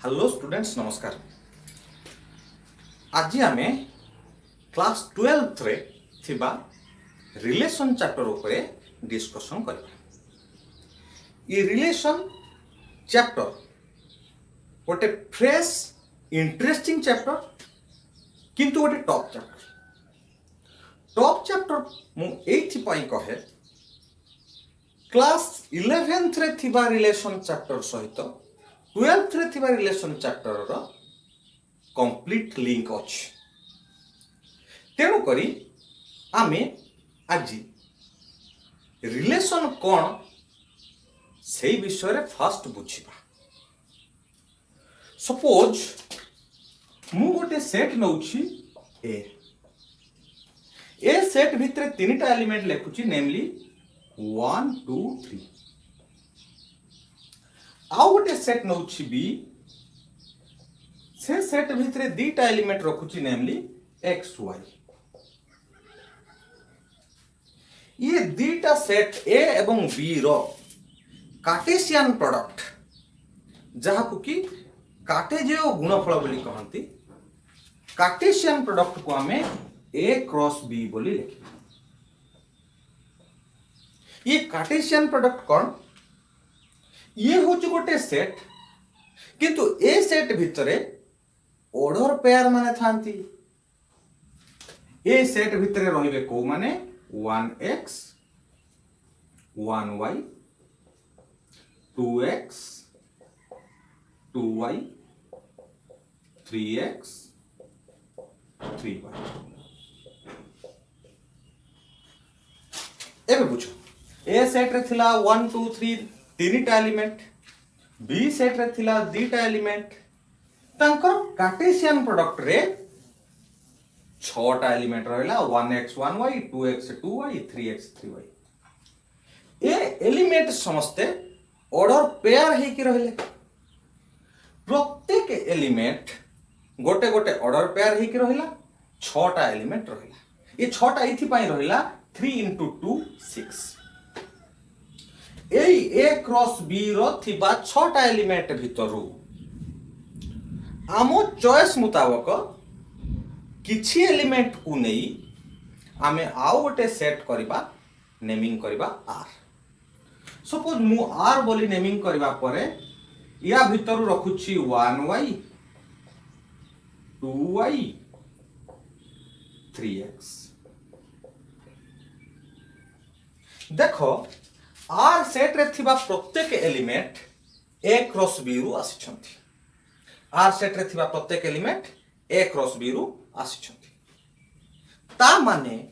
Hello students नमस्कार। आज आमे क्लास 12 रे थिबा रिलेशन चैप्टर उपरे डिस्कशन करबा। ये रिलेशन चैप्टर गोटे फ्रेश इंटरेस्टिंग चैप्टर किंतु गोटे टॉप चैप्टर मु एथि पई कहे क्लास 11 रे थिबा रिलेशन चैप्टर सहित 12 रे थिबा रिलेशन चैप्टर रो कंप्लीट लिंक अछि। तेणु करी आमे आज रिलेशन कौन से विषय रे फर्स्ट बुझिबा। सपोज मु गोटे सेट नउछि ए सेट भितरे तीनटा एलिमेंट लेखुछि नेमली 1 2 3। आउ गोटे सेट नउछि बी से सेट भितरे दीटा एलिमेंट रखुछि नेमली एक्स वाई। ये दीटा सेट ए एवं बी रो कार्टेशियन प्रोडक्ट जहाँ को कि कार्टेजीय गुणफल बोली कहंती, कार्टेशियन प्रोडक्ट को हमें ए क्रॉस बी बोली लिखिबा। ये कार्टेशियन प्रोडक्ट कौन? ये होची गोटे सेट किंतु ए सेट भितरे ऑर्डर पेयर माने थांती। ए सेट भितरे रहिबे को माने 1x 1y 2x 2y 3x 3y। एबे बुझो ए सेट रे थिला 1 2 3 तीनटा एलिमेंट, बी सेट रे थिला दीटा एलिमेंट, तांकर कार्टेशियन प्रोडक्ट रे 6टा एलिमेंट रहला 1x 1y 2x 2y 3x 3y। ए एलिमेंट समस्ते ऑर्डर पेयर हे कि रहले। प्रत्येक एलिमेंट गोटे गोटे ऑर्डर पेयर हे कि रहला। 6टा एलिमेंट रहला। ये 6टा इथि पई रहला 3 into 2 6। ए क्रॉस बी रो थिबा 6टा एलिमेंट भितरु आमो चॉइस मुताबक किछि एलिमेंट को नहीं आमे आउ गोटे सेट करिबा, नेमिंग करिबा आर। सपोज मु आर बोली नेमिंग करिबा परे या भितरु रखुछि 1y 2y 3x। देखो आर सेट रे थिबा प्रत्येक एलिमेंट ए क्रॉस बी रु आसिछंती। आर सेट रे थिबा प्रत्येक एलिमेंट ए क्रॉस बी रु आसिछंती। ता माने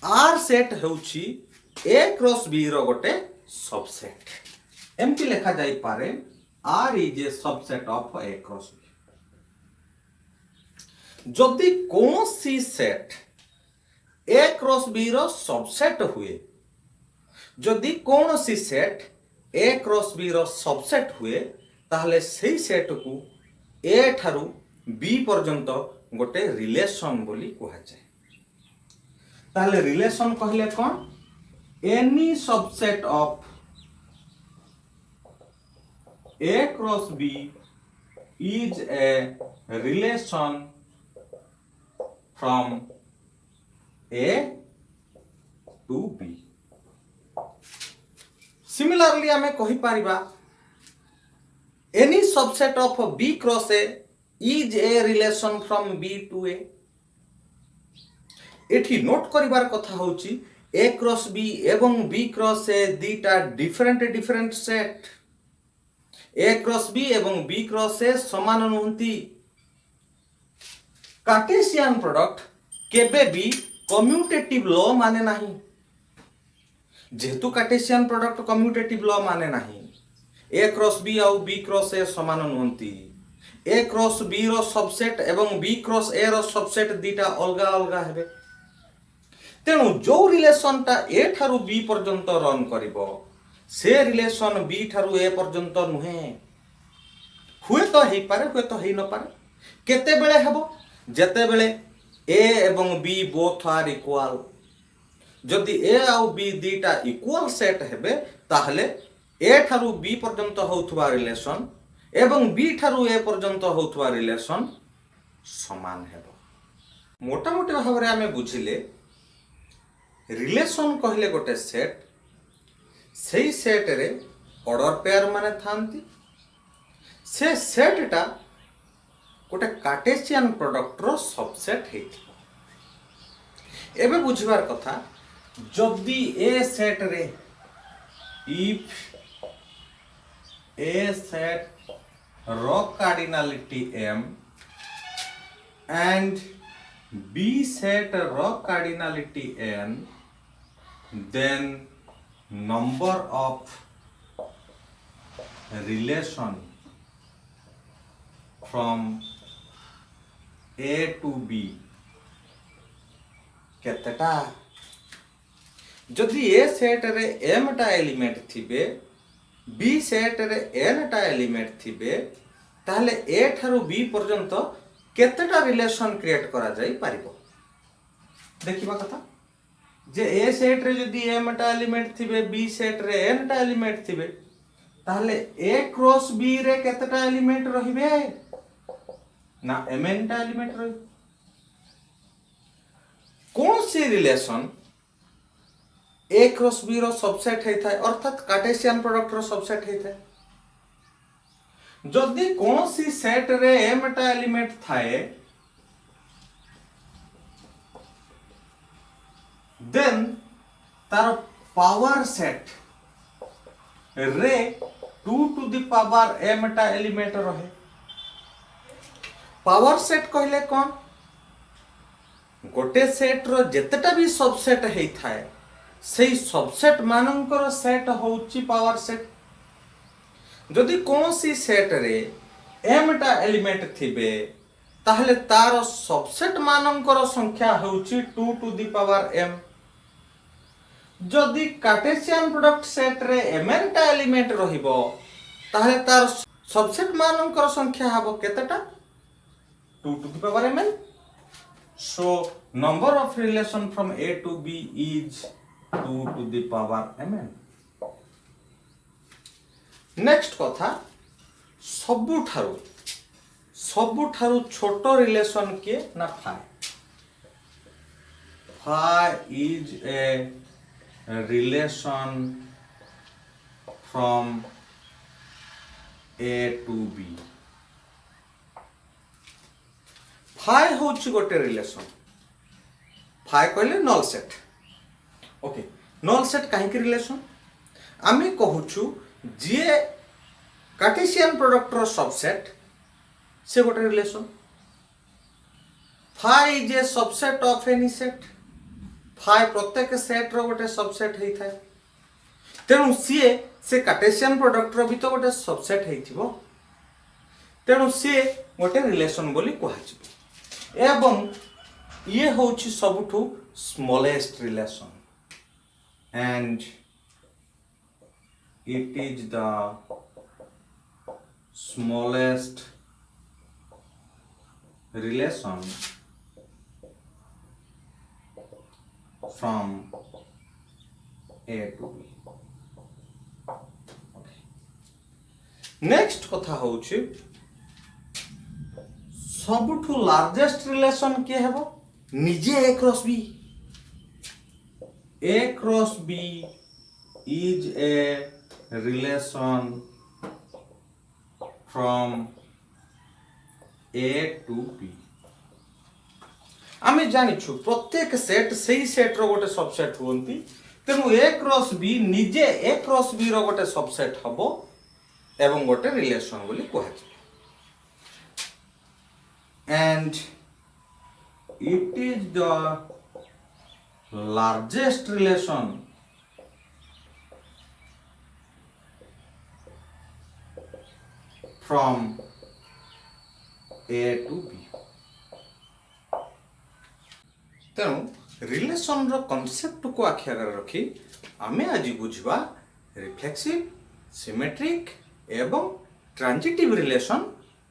आर सेट हेउछि ए क्रॉस बी रो गोटे सबसेट। एमती लिखा जाई पारे R is a subset of A cross B. जदि कोनोसी सेट ए क्रॉस बी रो सबसेट हुए, जदि कोनोसी सेट ए क्रॉस बी रो सबसेट हुए ताहले सेही सेट को ए ठारू बी पर्यंत गोटे रिलेशन बोली कहा जाए। ताहले रिलेशन कहले कौन? Any subset of A cross B is a relation from A to B. Similarly हमें कहि पारिबा any subset of B cross A is a relation from B to A. एठी नोट करिबार कथा होची ए क्रॉस बी एवं B cross A दीटा different set. A cross B एवं बी क्रॉस ए समान नहुंती। कार्टेशियन प्रोडक्ट केबे भी कम्यूटेटिव लॉ माने नाही। जेहेतु कार्टेशियन प्रोडक्ट कम्यूटेटिव लॉ माने नाही, ए क्रॉस बी आउ बी क्रॉस ए समान नहुंती। ए क्रॉस बी रो सबसेट एवं बी क्रॉस ए रो सबसेट दीटा अलगा अलगा हेबे। तेणु जो रिलेशन ता ए ठारू बी पर्यंत रन करिवो से रिलेशन बी ठारू ए पर्यंत नुहे। हुए तो हेई पारे, हुए तो हेई न पारे। केते बेले हेबो? जेते बेले ए एवं बी बोथ आर इक्वल। जदि ए आउ बी दीटा इक्वल सेट हेबे ताहले ए ठारू बी पर्यंत होउथुबा रिलेशन एवं बी ठारू ए पर्यंत होउथवा रिलेशन समान हेबो। मोटा मोटी भाव रे आमे बुझिले रिलेशन कहले गोटे सेट, सेई सेट रे ऑर्डर पेयर माने थांती, से सेटटा गोटे कार्टेशियन प्रोडक्ट रो सबसेट हेथि। एबे बुझिबार कथा, जदि ए सेट रे इफ ए सेट रो cardinality m and b set रो कार्डिनलिटी n, then number of relation from a to b केतेटा? जदि ए सेट रे m टा एलिमेंट थिबे, b सेट रे n टा एलिमेंट थिबे, ताहले a ठारू b पर्यंत केतेटा रिलेशन क्रिएट करा जाई पारिबो? देखिबा कथा जे ए सेट रे जदि m टा एलिमेंट थिबे, b सेट रे n टा एलिमेंट थिबे, ताहले a क्रॉस b रे केतेटा एलिमेंट रहिबे? ना mn टा एलिमेंट रहिबे। कौन सी रिलेशन ए क्रॉस बी रो सबसेट है, अर्थात कार्टेशियन प्रोडक्ट रो सबसेट है। जदि कौन सी सेट रे m टा एलिमेंट थाए, देन तार पावर सेट रे 2 टू द पावर m टा एलिमेंट रहे। पावर सेट कहले कौन? गोटे सेट रो जेतेटा भी सबसेट है थाए, सेई सबसेट मानकर सेट होउची पावर सेट। जदि कौन सी सेट रे m टा एलिमेंट थिबे, ताहले तार सबसेट मानकर संख्या होउची 2 टू द पावर m। जदि कार्टेशियन प्रोडक्ट सेट रे mn टा एलिमेंट रहिबो, ताहले तार सबसेट मानकर संख्या हबो केतेटा? 2 to the power mn। So number of relation from A to B is 2 to the power mn. Next कथा, सबुठारु छोटो रिलेशन के ना phi. Phi is a relation from A to B. Phi होची गोटे रिलेशन। फाई कहले null set. Okay, null set काहे की relation? आमी कहूछु जे कार्टेशियन प्रोडक्ट रो सबसेट से गोटे relation. Phi is a subset of any set. Phi प्रत्येक सेट रो गोटे सबसेट हेई थाए। तेणु सीए से कार्टेशियन प्रोडक्ट रो भी तो गोटे सबसेट हेई थिबो। तेणु सीए गोटे रिलेशन बोली कहजिबो। एवं ये होची सबुठु smallest relation, and it is the smallest relation from A to B. Next कथा होची सबुठु लार्जेस्ट रिलेशन के हेबो? निजे A cross B. A cross B is a relation from A to B. आमे जानिछु प्रत्येक सेट सेही सेट रो गोटे सबसेट होंती, तेनु ए क्रॉस बी निजे ए क्रॉस बी रो गोटे सबसेट हबो एवं गोटे रिलेशन बोली कहछि। And it is the largest relation from A to B. तेणु रिलेशन रो कॉन्सेप्ट को आखि आगे रखी आमे आज बुझवा रिफ्लेक्सिव, सिमेट्रिक एवं ट्रांजिटिव रिलेशन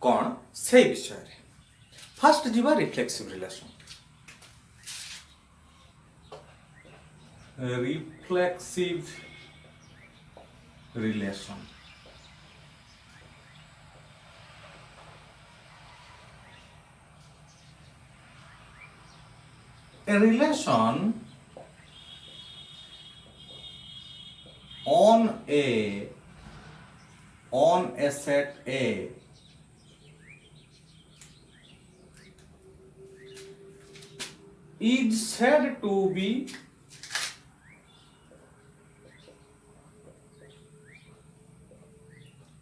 कौन से विषय रे। फर्स्ट जीवा reflexive relation. Reflexive relation A relation on a set A is said to be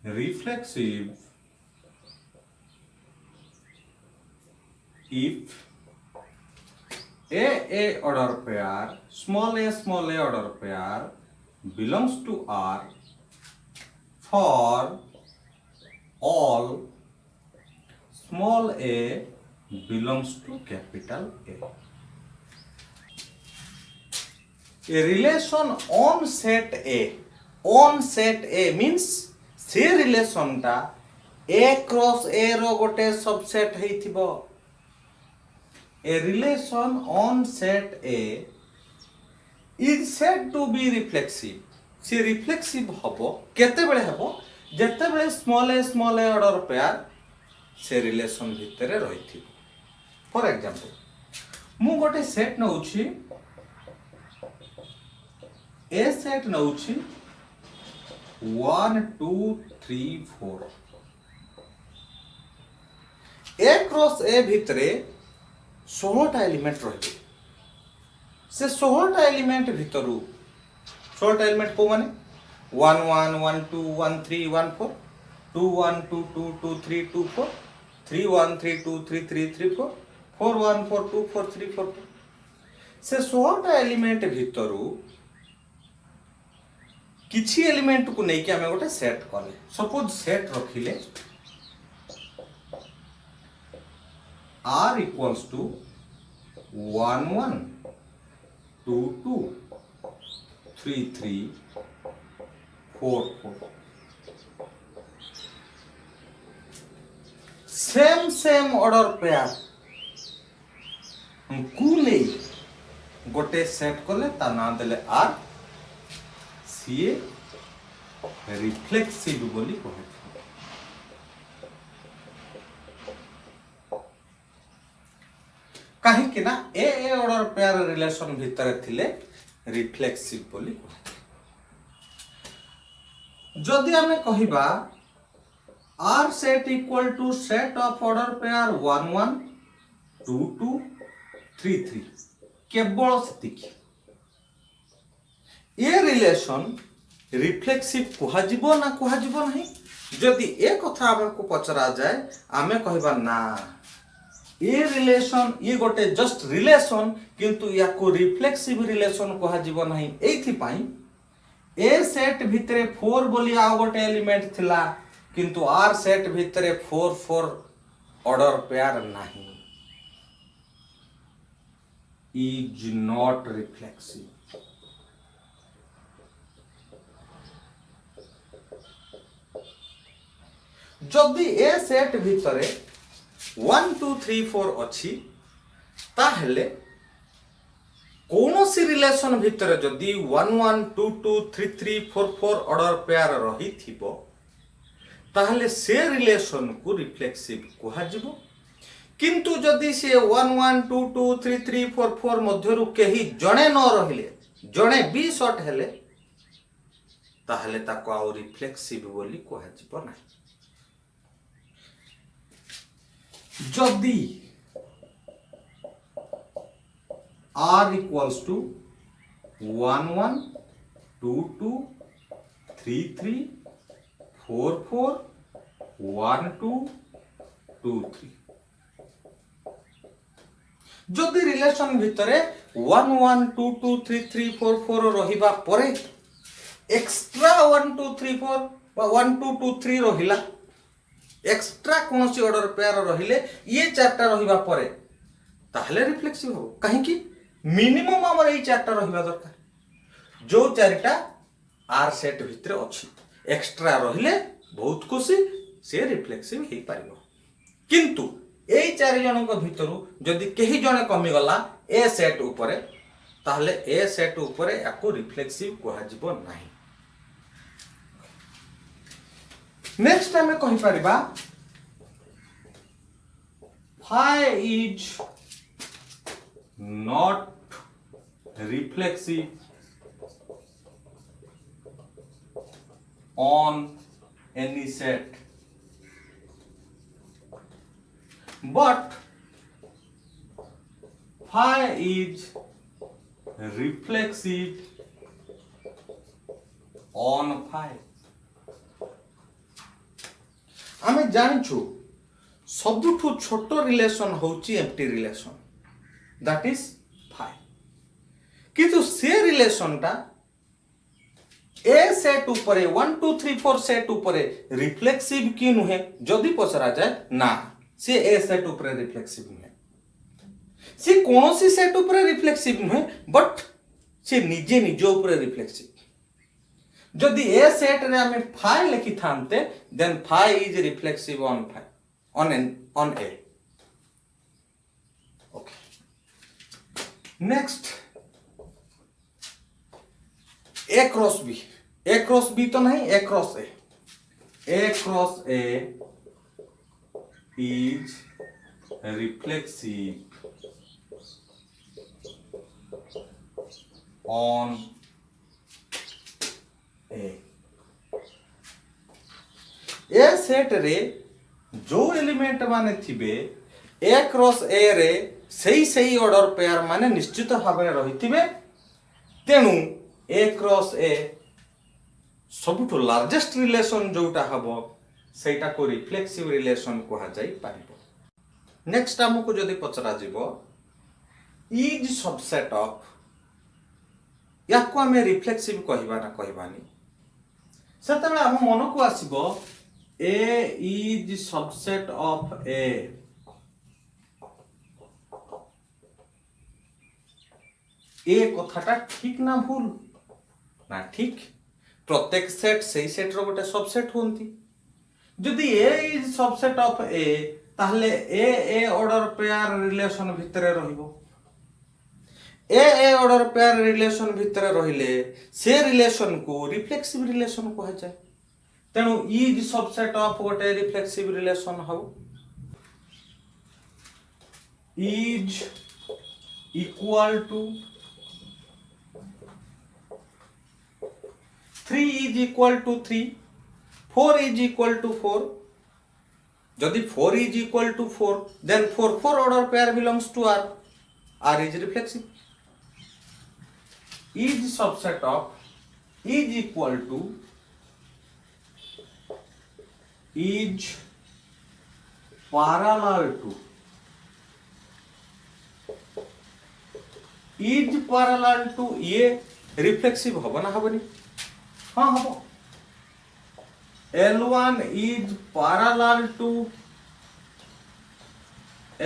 reflexive if A order pair, small a order pair belongs to R for all small a belongs to capital A. A relation on set A means से relation टा A cross A रो गोटे subset हेइथिबो. A relation on set A is said to be reflexive. से reflexive हबो केते बेले हबो जेते बेले स्मॉल a ऑर्डर पेयर से रिलेशन भितरे रहिथिबो. फॉर एग्जांपल मु गोटे सेट नउछि A सेट नउछि 1 2 3 4. A क्रॉस A भितरे 16टा एलिमेंट रहिबे. से 16टा एलिमेंट भितरु 16टा एलिमेंट को माने 1 1 1 2 1 3 1 4 2 1 2 2 2 3 2 4 3 1 3 2 3 3 3 4 4 1 4 2 4 3 4 4. से 16टा एलिमेंट भितरु किछि एलिमेंट को नहीं कि हमें गोटे सेट कले. सपोज सेट रखिले R equals to 1 1 2 2 3 3 4 4. Same order pair को नहीं गोटे सेट कले ता ना देले R सीए रिफ्लेक्सिव बोली कहे. कहीं कि ना ए ऑर्डर पेयर रिलेशन भितर थिले रिफ्लेक्सिव बोली कहे. जदि हमें कहिबा R set equal to set of order pair 1 1 2 2 3 3 केवल सेतिकी ये रिलेशन रिफ्लेक्सिव कुहाजिबो ना कुहाजिबो नहीं. जदि ए कथा हमको पचरा जाए आमे कहबा ना ये रिलेशन ये गोटे जस्ट रिलेशन किंतु या को रिफ्लेक्सिव रिलेशन कुहाजिबो नहीं. एथि पई ए सेट भितरे 4 बोली आ गोटे एलिमेंट थिला किंतु आर सेट भितरे 4 4 ऑर्डर पेयर नहीं. Is not reflexive. जदि ए सेट भितरे 1 2 3 4 अछि ताहले कोनोसी रिलेशन भितरे जदि 1 1 2 2 3 3 4 4 ऑर्डर पेयर रही थिबो ताहले से रिलेशन को रिफ्लेक्सिव कुहाजिबो. किंतु जदि से 1 1 2 2 3 3 4 4 मध्यरु केही जणे न रहिले जणे बी शॉर्ट हेले ताहले ताको आ रिफ्लेक्सिव बोली कुहाजिबो नाही. जदि R equals to 1 1 2 2 3 3 4 4 1 2 2 3. जदि रिलेशन भितरे 1 1 2 2 3 3 4 4 रहिबा परे एक्स्ट्रा 1 2 3 4 बा 1 2 2 3 रहिला एक्स्ट्रा कोनोसी ऑर्डर पेयर रहिले ये चारटा रहिबा परे ताहले रिफ्लेक्सिव हो. काहे कि मिनिमम हमर এই চারটা রহিবা দরকার. जो चारटा आर सेट भितरे अछि एक्स्ट्रा रहिले बहुत खुशी से रिफ्लेक्सिव हे पारिबो. किंतु এই চাरि জনक भितरु जदि केही जने कमी गला ए सेट ऊपर ताहले ए सेट ऊपर याको रिफ्लेक्सिव कहा जिवो नाही. नेक्स्ट हमें कहि परिबा phi is not reflexive on any set, but phi is reflexive on phi. आमे जानिछु सबुठु छोट रिलेशन होची empty relation, that is phi. किंतु से रिलेशन टा ए सेट ऊपर 1 2 3 4 सेट ऊपर रिफ्लेक्सिव कि नुहे जदि पचरा जाए ना से ए सेट ऊपर रिफ्लेक्सिव नुहे, से कोनोसी सेट ऊपर रिफ्लेक्सिव नुहे, बट से निजे निज ऊपर रिफ्लेक्सिव. जदि ए सेट रे हमें फाइ लिखि थांते then phi is reflexive on phi on A. Okay. Next, A cross B. A cross B तो नहीं, A cross A. A cross A is reflexive on A. A set रे जो element माने थिबे ए cross ए रे सही order pair माने निश्चित भाव रही, तेणु ए क्रॉस ए सबुठु लार्जेस्ट रिलेशन जोटा हबो सेटा को रिफ्लेक्सिव रिलेशन कहा जाई पारिबो. नेक्स्ट हमको जदि पचरा जीवो इज सबसेट ऑफ, याको हमें रिफ्लेक्सिव कहबा ना कहबानी, सेतबेला हम मन को आसीबो A is subset of A. ए कथाटा ठीक ना भूल ना? ठीक. प्रत्येक सेट सही सेट रो गोटे सबसेट होंती. जदि A is subset of A ताहले A ऑर्डर पेयर रिलेशन भितरे रहिबो. A ऑर्डर पेयर रिलेशन भितरे रहिले से रिलेशन को रिफ्लेक्सिव रिलेशन कहा जाए. तेणु इज सबसेट ऑफ गोटे रिफ्लेक्सिव रिलेशन हो. Is equal to 3 is equal to 3, 4 is equal to 4. जदि 4 is equal to 4 then 4 order pair belongs to R. R is reflexive. Is subset of is equal to is parallel to, is parallel to ये reflexive हबो ना हबनी? हाँ हबो. L1 is parallel to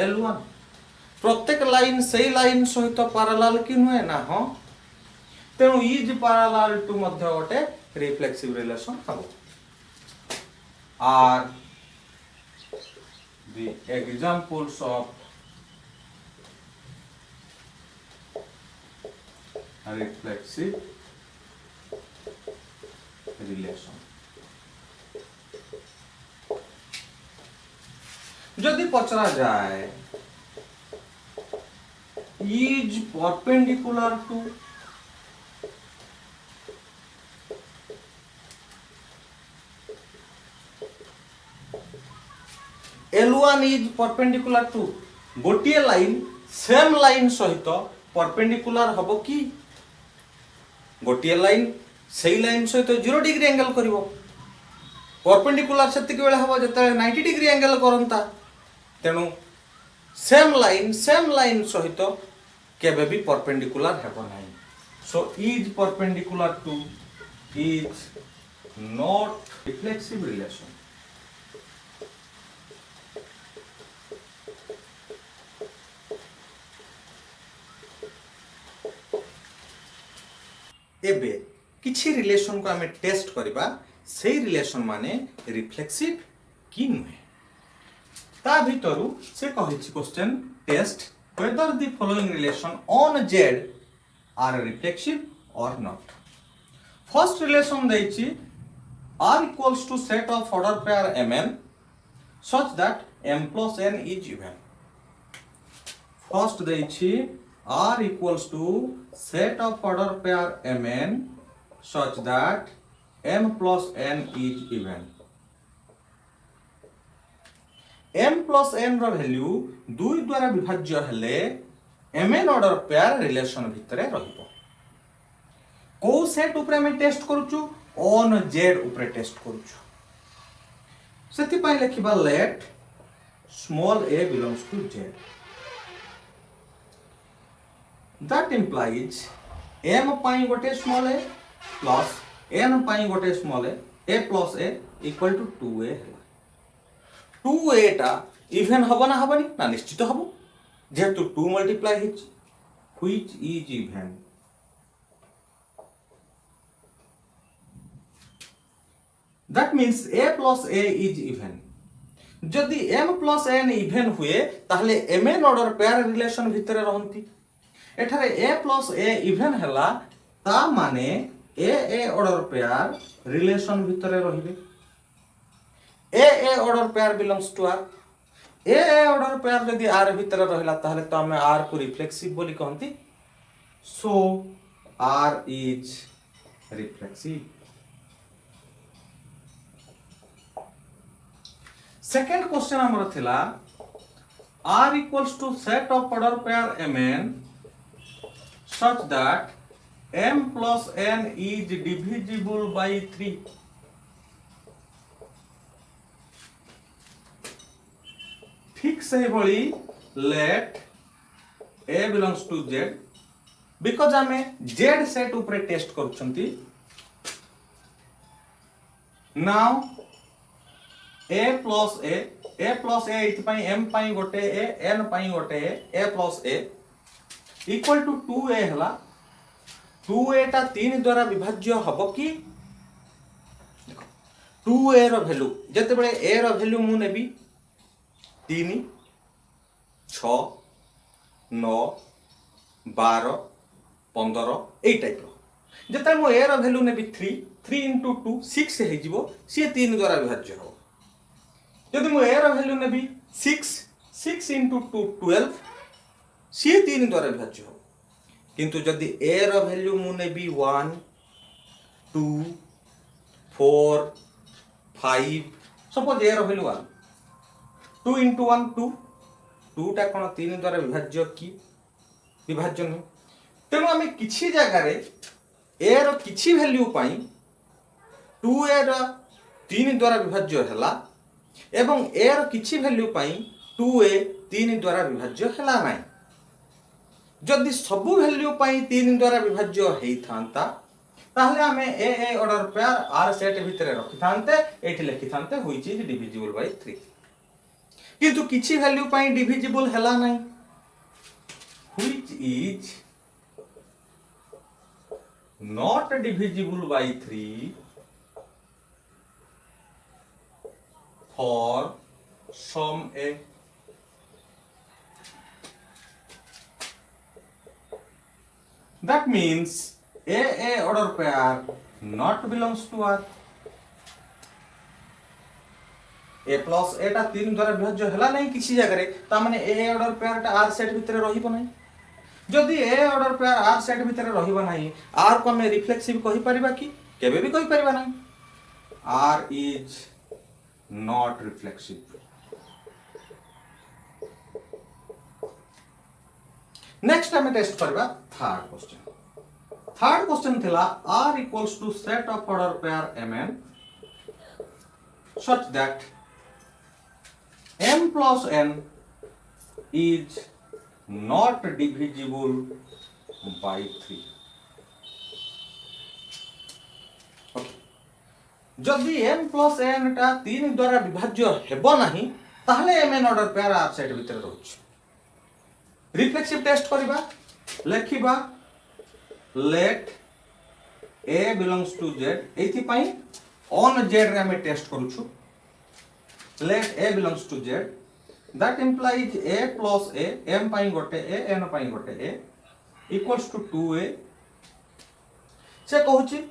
L1. प्रत्येक line सही line सहित parallel कि नुहे ना? हाँ. तेणु इज पैरेलल टू मध्य गोटे रिफ्लेक्सिव रिलेशन हबो. Are the examples of reflexive relation. जदि पचरा जाए is perpendicular to L1 is perpendicular to, गोटिए लाइन सेम लाइन सहित परपेंडिकुलर हबो कि? गोटिए लाइन सही लाइन सहित 0 डिग्री एंगल करिवो. परपेंडिकुलर सेतिक बेले हबो जते 90 डिग्री एंगल करंता. तेणु सेम लाइन सहित केबे भी परपेंडिकुलर हेबो नाही. So is perpendicular two is not reflexive relation. एबे किछि रिलेशन को हमें टेस्ट करबा, सेही रिलेशन माने रिफ्लेक्सिव कि नुहे. ता भितरु से कहिछि question test whether the following relation on Z are reflexive or not. First relation देछि R equals to set of order pair Mn such that M plus N is even. First देछि R equals to set of order pair Mn such that M plus N is even. M plus N row value 2 द्वारा विभाज्य हेले Mn order pair relation भितरे रहिबो. को set उपरे हम test करूछु on Z उपरे टेस्ट करूछु. सेति पय लिखिबा let small a belongs to Z. That implies M पाई गोटे स्मॉल a प्लस N पाई गोटे small a plus a equal to 2a है. 2a टा इवन हबो ना हबनी ना निश्चित हबो जेहेतु 2 multiply hitch which is even. That means a plus a is even. जदि m plus n इवन हुए ताहले mn ऑर्डर पेयर रिलेशन भितरे रहंती. एठारे a plus a इवन हला ता माने a ऑर्डर पेयर रिलेशन भितरे रहिबे. a order pair belongs to r. a order pair जदि r भितरे रहला ताहले तो हमें r को रिफ्लेक्सिव बोली कहंती. सो r is reflexive. Second question हमर थिला r equals to set of order pair mn such that m plus n is divisible by 3. ठीक से भली let a belongs to z because हमें z सेट ऊपर test करूछंती. now a plus a इतपाई m पाई गोटे a n पाई गोटे a plus a equal to 2a हला. 2a टा 3 द्वारा विभाज्य हबो कि 2a रो वैल्यू जते बळे a रो वैल्यू मु नेबी 3 6 9 12 15 एई टाइप रो. जते मु a रो वैल्यू नेबी 3 into 2 6 हे जिवो से 3 द्वारा विभाज्य हो. यदि मु a रो वैल्यू नेबी 6 into 2 12 सी 3 द्वारा विभाज्य हो. किंतु जदि a रो वैल्यू मु नेबी 1 2 4 5 सपोज a रो वैल्यू 1 2 into 1 2 2 टा कोन 3 द्वारा विभाज्य की विभाज्य न. तेनु आमे किछि जगह रे a रो किछि वैल्यू पाई 2a रो 3 द्वारा विभाज्य हला एवं a रो किछि वैल्यू पाई 2a 3 द्वारा विभाज्य हला नाही. जदि सबु वैल्यू पाई 3 द्वारा विभाज्य हेई थांता ताहले हमें a order pair r set भितरे रखि थांते एठी लिखि थांते व्हिच इज डिविजिबल बाय 3. किंतु किछि वैल्यू पाई डिविजिबल हला नाही. Which is not divisible by 3 for some a. That means a order pair not belongs to R. a plus a टा 3 द्वारा विभाज्य हला नहीं किसी जगह रे ता माने a ऑर्डर पेयर टा r सेट भितरे रहिबो नहीं. जदि a order pair r set भितरे रहिबो नहीं r को हम रिफ्लेक्सिव कहि परिबा कि केबे भी कहि परिबा नहीं. r is not reflexive. Next हमें टेस्ट करबा थर्ड क्वेश्चन. थर्ड क्वेश्चन थिला r equals to set of order pair mn such that m plus n is not divisible by 3. जदि m plus n टा 3 द्वारा विभाज्य हेबो नाही ताहले mn order pair r set भितर रहउछ. रिफ्लेक्सिव टेस्ट करबा लेखिबा let a belongs to z एथि पई on z रे हम test करूछु. let a belongs to z that implies a plus a m पई गोटे a n पई गोटे a equals to 2a. से कहूची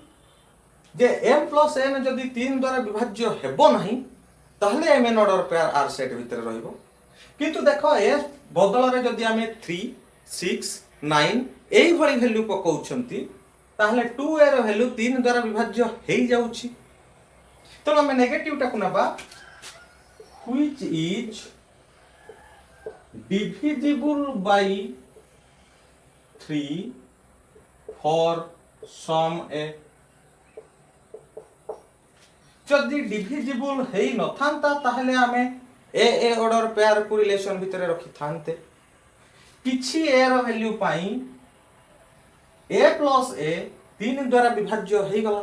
जे m plus n जदि 3 द्वारा विभाज्य हेबो नाही ताहले mn order pair r set भितर रहइबो. किंतु देखो ए बदल रे जदि हमें 3 6 9 एई भली वैल्यू पकाउछंती ताहले 2a रो वैल्यू 3 द्वारा विभाज्य हेई जाउछि। तो हम नेगेटिव टाकु नबा which is divisible by 3 for some a. जदि डिविजिबल हेई न थांता ताहले हमें ए ऑर्डर पेयर को रिलेशन भितर रखि थांते। किछि ए रो वैल्यू पाई a प्लस a 3 द्वारा विभाज्य हेई गला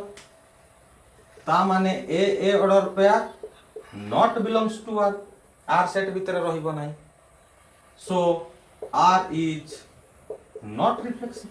ता माने ए order pair not belongs to R set भितर रहिबो नाही। So R is not reflexive.